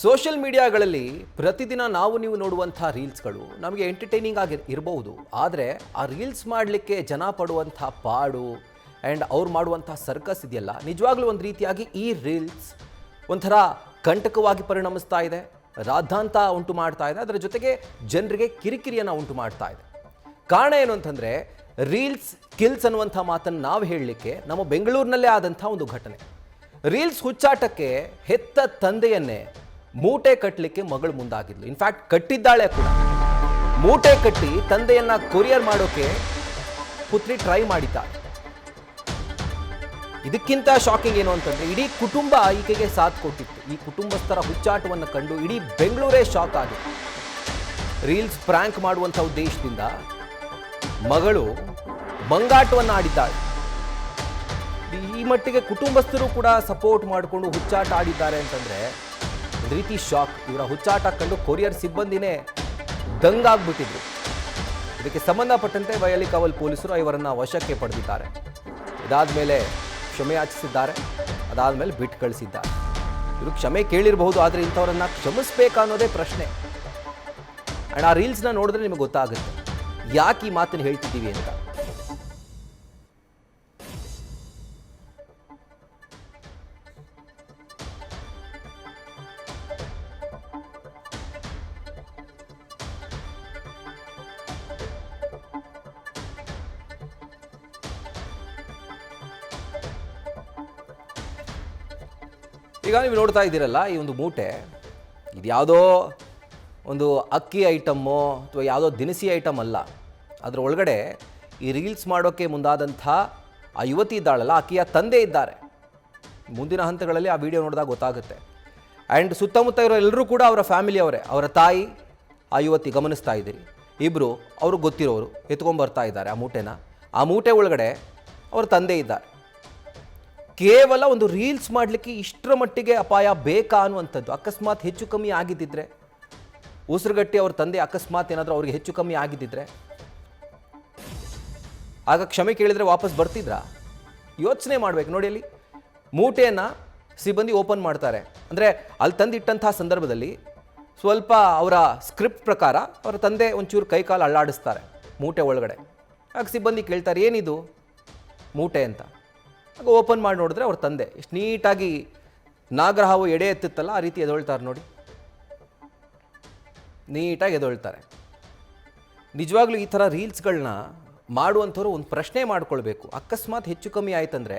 Social ಮೀಡಿಯಾಗಳಲ್ಲಿ ಪ್ರತಿದಿನ ನೀವು ನೋಡುವಂಥ ರೀಲ್ಸ್ಗಳು ನಮಗೆ ಎಂಟರ್ಟೈನಿಂಗ್ ಆಗಿ ಇರಬಹುದು. ಆದರೆ ಆ ರೀಲ್ಸ್ ಮಾಡಲಿಕ್ಕೆ ಜನ ಪಡುವಂಥ ಪಾಡು ಆ್ಯಂಡ್ ಅವ್ರು ಮಾಡುವಂಥ ಸರ್ಕಸ್ ಇದೆಯಲ್ಲ, ನಿಜವಾಗ್ಲೂ ಒಂದು ರೀತಿಯಾಗಿ ಈ ರೀಲ್ಸ್ ಒಂಥರ ಕಂಟಕವಾಗಿ ಪರಿಣಮಿಸ್ತಾ ಇದೆ, ರಾದ್ಧಾಂತ ಉಂಟು ಮಾಡ್ತಾ ಇದೆ, ಅದರ ಜೊತೆಗೆ ಜನರಿಗೆ ಕಿರಿಕಿರಿಯನ್ನು ಉಂಟು ಮಾಡ್ತಾ ಇದೆ. ಕಾರಣ ಏನು ಅಂತಂದರೆ, ರೀಲ್ಸ್ ಕಿಲ್ಸ್ ಅನ್ನುವಂಥ ಮಾತನ್ನು ನಾವು ಹೇಳಲಿಕ್ಕೆ ನಮ್ಮ ಬೆಂಗಳೂರಿನಲ್ಲೇ ಆದಂಥ ಒಂದು ಘಟನೆ. ರೀಲ್ಸ್ ಹುಚ್ಚಾಟಕ್ಕೆ ಹೆತ್ತ ತಂದೆಯನ್ನೇ ಮೂಟೆ ಕಟ್ಟಲಿಕ್ಕೆ ಮಗಳು ಮುಂದಾಗಿದ್ಲು. ಇನ್ಫ್ಯಾಕ್ಟ್ ಕಟ್ಟಿದ್ದಾಳೆ ಕೂಡ. ಮೂಟೆ ಕಟ್ಟಿ ತಂದೆಯನ್ನ ಕೊರಿಯರ್ ಮಾಡೋಕೆ ಪುತ್ರಿ ಟ್ರೈ ಮಾಡಿದ್ದಾಳೆ. ಇದಕ್ಕಿಂತ ಶಾಕಿಂಗ್ ಏನು ಅಂತಂದ್ರೆ, ಇಡೀ ಕುಟುಂಬ ಈಕೆಗೆ ಸಾಥ್ ಕೊಟ್ಟಿತ್ತು. ಈ ಕುಟುಂಬಸ್ಥರ ಹುಚ್ಚಾಟವನ್ನು ಕಂಡು ಇಡೀ ಬೆಂಗಳೂರೇ ಶಾಕ್ ಆಗಿದೆ. ರೀಲ್ಸ್ ಪ್ರ್ಯಾಂಕ್ ಮಾಡುವಂಥ ಉದ್ದೇಶದಿಂದ ಮಗಳು ಮಂಗಾಟವನ್ನು ಆಡಿದ್ದಾಳೆ. ಈ ಮಟ್ಟಿಗೆ ಕುಟುಂಬಸ್ಥರು ಕೂಡ ಸಪೋರ್ಟ್ ಮಾಡಿಕೊಂಡು ಹುಚ್ಚಾಟ ಆಡಿದ್ದಾರೆ ಅಂತಂದ್ರೆ ಒಂದು ರೀತಿ ಶಾಕ್. ಇವರ ಹುಚ್ಚಾಟ ಕಂಡು ಕೊರಿಯರ್ ಸಿಬ್ಬಂದಿನೇ ದಂಗಾಗ್ಬಿಟ್ಟಿದ್ರು. ಇದಕ್ಕೆ ಸಂಬಂಧಪಟ್ಟಂತೆ ವಯಲಿಕಾವಲ್ ಪೊಲೀಸರು ಇವರನ್ನು ವಶಕ್ಕೆ ಪಡೆದಿದ್ದಾರೆ. ಇದಾದ ಮೇಲೆ ಕ್ಷಮೆ ಯಾಚಿಸಿದ್ದಾರೆ, ಅದಾದಮೇಲೆ ಬಿಟ್ಟು ಕಳಿಸಿದ್ದಾರೆ. ಇವರು ಕ್ಷಮೆ ಕೇಳಿರಬಹುದು, ಆದರೆ ಇಂಥವರನ್ನು ಕ್ಷಮಿಸಬೇಕಾ ಅನ್ನೋದೇ ಪ್ರಶ್ನೆ. ಆ್ಯಂಡ್ ಆ ರೀಲ್ಸ್ನ ನೋಡಿದ್ರೆ ನಿಮಗೆ ಗೊತ್ತಾಗುತ್ತೆ ಯಾಕೆ ಈ ಮಾತನ್ನು ಹೇಳ್ತಿದ್ದೀವಿ ಅಂತ. ಈಗ ನೀವು ನೋಡ್ತಾ ಇದ್ದೀರಲ್ಲ, ಈ ಒಂದು ಮೂಟೆ, ಇದು ಯಾವುದೋ ಒಂದು ಅಕ್ಕಿ ಐಟಮ್ಮೋ ಅಥವಾ ಯಾವುದೋ ದಿನಸಿ ಐಟಮ್ ಅಲ್ಲ. ಅದರ ಒಳಗಡೆ ಈ ರೀಲ್ಸ್ ಮಾಡೋಕ್ಕೆ ಮುಂದಾದಂಥ ಆ ಯುವತಿ ಇದ್ದಾಳಲ್ಲ, ಆಕೆಯ ತಂದೆ ಇದ್ದಾರೆ. ಮುಂದಿನ ಹಂತಗಳಲ್ಲಿ ಆ ವಿಡಿಯೋ ನೋಡಿದಾಗ ಗೊತ್ತಾಗುತ್ತೆ. ಆ್ಯಂಡ್ ಸುತ್ತಮುತ್ತ ಇರೋ ಎಲ್ಲರೂ ಕೂಡ ಅವರ ಫ್ಯಾಮಿಲಿಯವರೇ. ಅವರ ತಾಯಿ, ಆ ಯುವತಿ ಗಮನಿಸ್ತಾ ಇದ್ದೀರಿ, ಇಬ್ಬರು ಅವ್ರಿಗೆ ಗೊತ್ತಿರೋರು ಎತ್ಕೊಂಡ್ಬರ್ತಾ ಇದ್ದಾರೆ ಆ ಮೂಟೆನ. ಆ ಮೂಟೆ ಒಳಗಡೆ ಅವರ ತಂದೆ ಇದ್ದಾರೆ. ಕೇವಲ ಒಂದು ರೀಲ್ಸ್ ಮಾಡಲಿಕ್ಕೆ ಇಷ್ಟರ ಮಟ್ಟಿಗೆ ಅಪಾಯ ಬೇಕಾ ಅನ್ನುವಂಥದ್ದು. ಅಕಸ್ಮಾತ್ ಹೆಚ್ಚು ಕಮ್ಮಿ ಆಗಿದ್ದಿದ್ರೆ, ಉಸಿರುಗಟ್ಟಿ ಅವ್ರ ತಂದೆ ಅಕಸ್ಮಾತ್ ಏನಾದರೂ ಅವ್ರಿಗೆ ಹೆಚ್ಚು ಕಮ್ಮಿ ಆಗಿದ್ದಿದ್ರೆ ಆಗ ಕ್ಷಮೆ ಕೇಳಿದರೆ ವಾಪಸ್ ಬರ್ತಿದ್ರಾ? ಯೋಚನೆ ಮಾಡಬೇಕು. ನೋಡಿ, ಅಲ್ಲಿ ಮೂಟೆಯನ್ನು ಸಿಬ್ಬಂದಿ ಓಪನ್ ಮಾಡ್ತಾರೆ. ಅಂದರೆ ಅಲ್ಲಿ ತಂದಿಟ್ಟಂಥ ಸಂದರ್ಭದಲ್ಲಿ ಸ್ವಲ್ಪ ಅವರ ಸ್ಕ್ರಿಪ್ಟ್ ಪ್ರಕಾರ ಅವರ ತಂದೆ ಒಂಚೂರು ಕೈಕಾಲು ಅಳ್ಳಾಡಿಸ್ತಾರೆ ಮೂಟೆ ಒಳಗಡೆ. ಆಗ ಸಿಬ್ಬಂದಿ ಕೇಳ್ತಾರೆ, ಏನಿದು ಮೂಟೆ ಅಂತ. ಆಗ ಓಪನ್ ಮಾಡಿ ನೋಡಿದ್ರೆ ಅವ್ರ ತಂದೆ ಎಷ್ಟು ನೀಟಾಗಿ ನಾಗರಹಾವು ಎಡೆ ಎತ್ತುತ್ತಲ್ಲ ಆ ರೀತಿ ಎದೊಳ್ತಾರೆ ನೋಡಿ, ನೀಟಾಗಿ ಎದೊಳ್ತಾರೆ. ನಿಜವಾಗ್ಲೂ ಈ ಥರ ರೀಲ್ಸ್ಗಳನ್ನ ಮಾಡುವಂಥವ್ರು ಒಂದು ಪ್ರಶ್ನೆ ಮಾಡ್ಕೊಳ್ಬೇಕು. ಅಕಸ್ಮಾತ್ ಹೆಚ್ಚು ಕಮ್ಮಿ ಆಯ್ತಂದರೆ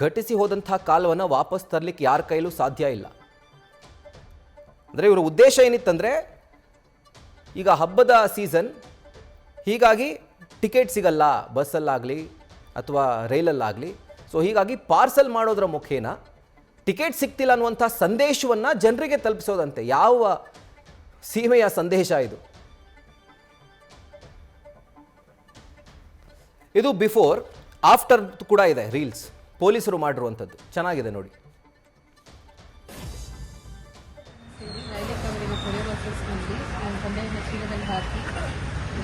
ಘಟಿಸಿ ಹೋದಂಥ ಕಾಲವನ್ನು ವಾಪಸ್ ತರಲಿಕ್ಕೆ ಯಾರ ಕೈಲೂ ಸಾಧ್ಯ ಇಲ್ಲ. ಅಂದರೆ ಇವರ ಉದ್ದೇಶ ಏನಿತ್ತಂದರೆ, ಈಗ ಹಬ್ಬದ ಸೀಸನ್, ಹೀಗಾಗಿ ಟಿಕೆಟ್ ಸಿಗಲ್ಲ ಬಸ್ಸಲ್ಲಾಗಲಿ ಅಥವಾ ರೈಲಲ್ಲಾಗಲಿ. ಸೊ ಹೀಗಾಗಿ ಪಾರ್ಸಲ್ ಮಾಡೋದ್ರ ಮುಖೇನ ಟಿಕೆಟ್ ಸಿಗ್ತಿಲ್ಲ ಅನ್ನುವಂಥ ಸಂದೇಶವನ್ನು ಜನರಿಗೆ ತಲುಪಿಸೋದಂತೆ. ಯಾವ ಸೀಮೆಯ ಸಂದೇಶ ಇದು? ಇದು ಬಿಫೋರ್ ಆಫ್ಟರ್ ಕೂಡ ಇದೆ ರೀಲ್ಸ್, ಪೊಲೀಸರು ಮಾಡಿರುವಂಥದ್ದು. ಚೆನ್ನಾಗಿದೆ ನೋಡಿ.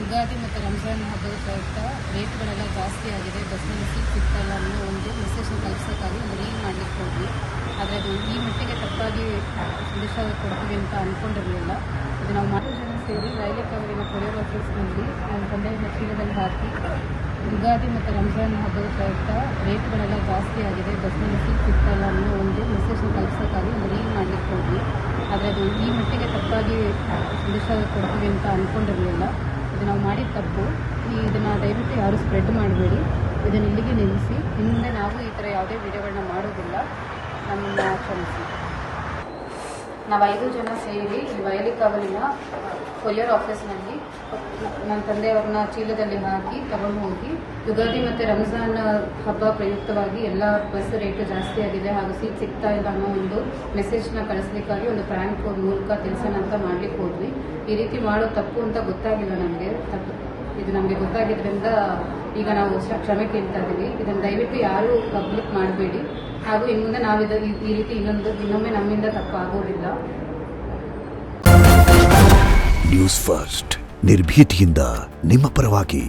ಯುಗಾದಿ ಮತ್ತು ರಂಜಾನ್ ಹಬ್ಬದ ಪ್ರಯುಕ್ತ ರೇಟ್ಗಳೆಲ್ಲ ಜಾಸ್ತಿ ಆಗಿದೆ, ಬಸ್ನಲ್ಲಿ ಸೀಟ್ ಸಿಗ್ತಾಯಿಲ್ಲ ಅನ್ನೋ ಒಂದು ಮೆಸೇಜ್ನ ತಲುಪಿಸೋಕ್ಕಾಗಿ ಒಂದು ರೀಲ್ ಮಾಡಲಿಕ್ಕೆ ಹೋದ್ವಿ. ಆದರೆ ಅದು ಈ ಮಟ್ಟಿಗೆ ತಪ್ಪಾಗಿ ಸಂದೇಶ ಕೊಡ್ತೀವಿ ಅಂತ ಅಂದ್ಕೊಂಡಿರಲಿಲ್ಲ. ಇದು ನಾವು 4 ಜನ ಸೇರಿ ರೈಲ್ವೆ ಕಾವಲಿನ ಕೊರಿಯರ್ ಆಫೀಸ್ನಲ್ಲಿ ನಮ್ಮ ತಂದೆಯ ಚೀಲದಲ್ಲಿ ಹಾಕಿ, ಯುಗಾದಿ ಮತ್ತು ರಂಜಾನ್ ಹಬ್ಬದ ಪ್ರಯುಕ್ತ ರೇಟ್ಗಳೆಲ್ಲ ಜಾಸ್ತಿ ಆಗಿದೆ, ಬಸ್ನಲ್ಲಿ ಸೀಟ್ ಸಿಗ್ತಾಯಿಲ್ಲ ಅನ್ನೋ ಒಂದು ಮೆಸೇಜ್ನ ತಲುಪಿಸೋಕ್ಕಾಗಿ ಒಂದು ರೀಲ್ ಮಾಡಲಿಕ್ಕೆ ಹೋದ್ವಿ. ಆದರೆ ಅದು ಈ ಮಟ್ಟಿಗೆ ತಪ್ಪಾಗಿ ಸಂದೇಶ ಕೊಡ್ತೀವಿ ಅಂತ ಅಂದ್ಕೊಂಡಿರಲಿಲ್ಲ. ಇದು ನಾವು ಮಾಡಿದ ತಪ್ಪು. ಇದನ್ನು ದಯವಿಟ್ಟು ಯಾರೂ ಸ್ಪ್ರೆಡ್ ಮಾಡಬೇಡಿ. ಇದನ್ನು ಇಲ್ಲಿಗೆ ನಿಲ್ಲಿಸಿ. ಹಿಂದೆ ನಾವು ಈ ಥರ ಯಾವುದೇ ವಿಡಿಯೋಗಳನ್ನ ಮಾಡೋದಿಲ್ಲ. ನಮ್ಮನ್ನು ಕ್ಷಮಿಸಿ. ನಾವು 5 ಜನ ಸೇರಿ ಈ ವಯಲಿಕಾವಲಿನ ಕೊರಿಯರ್ ಆಫೀಸ್ನಲ್ಲಿ ನನ್ನ ತಂದೆಯವ್ರನ್ನ ಚೀಲದಲ್ಲಿ ಹಾಕಿ ತಗೊಂಡು ಹೋಗಿ, ಯುಗಾದಿ ಮತ್ತು ರಂಜಾನ್ ಹಬ್ಬ ಪ್ರಯುಕ್ತವಾಗಿ ಎಲ್ಲ ಬಸ್ ರೇಟು ಜಾಸ್ತಿ ಆಗಿದೆ ಹಾಗೂ ಸೀಟ್ ಸಿಗ್ತಾ ಇಲ್ಲ ಅನ್ನೋ ಒಂದು ಮೆಸೇಜ್ನ ಕಳಿಸ್ಲಿಕ್ಕಾಗಿ ಒಂದು ಪ್ರ್ಯಾಂಕ್ ಮೂಲಕ ತಿಳಿಸೋಣ ಅಂತ ಮಾಡಲಿಕ್ಕೆ ಹೋದ್ವಿ. ಈ ರೀತಿ ಮಾಡೋ ತಪ್ಪು ಅಂತ ಗೊತ್ತಾಗಿಲ್ಲ ನಮಗೆ. ಇದು ನಮಗೆ ಗೊತ್ತಾಗಿದ್ದರಿಂದ ಈಗ ನಾವು ಕ್ಷಮೆ ಕೇಳ್ತಾ ಇದ್ದೀವಿ. ಇದನ್ನು ದಯವಿಟ್ಟು ಯಾರೂ ಪಬ್ಲಿಕ್ ಮಾಡಬೇಡಿ. ಹಾಗೂ ಇನ್ನು ಮುಂದೆ ನಾವು ಈ ರೀತಿ ಇನ್ನೊಮ್ಮೆ ನಮ್ಮಿಂದ ತಪ್ಪು ಆಗೋದಿಲ್ಲ. ನ್ಯೂಸ್ ಫಸ್ಟ್, ನಿರ್ಭೀತಿಯಿಂದ ನಿಮ್ಮ ಪರವಾಗಿ.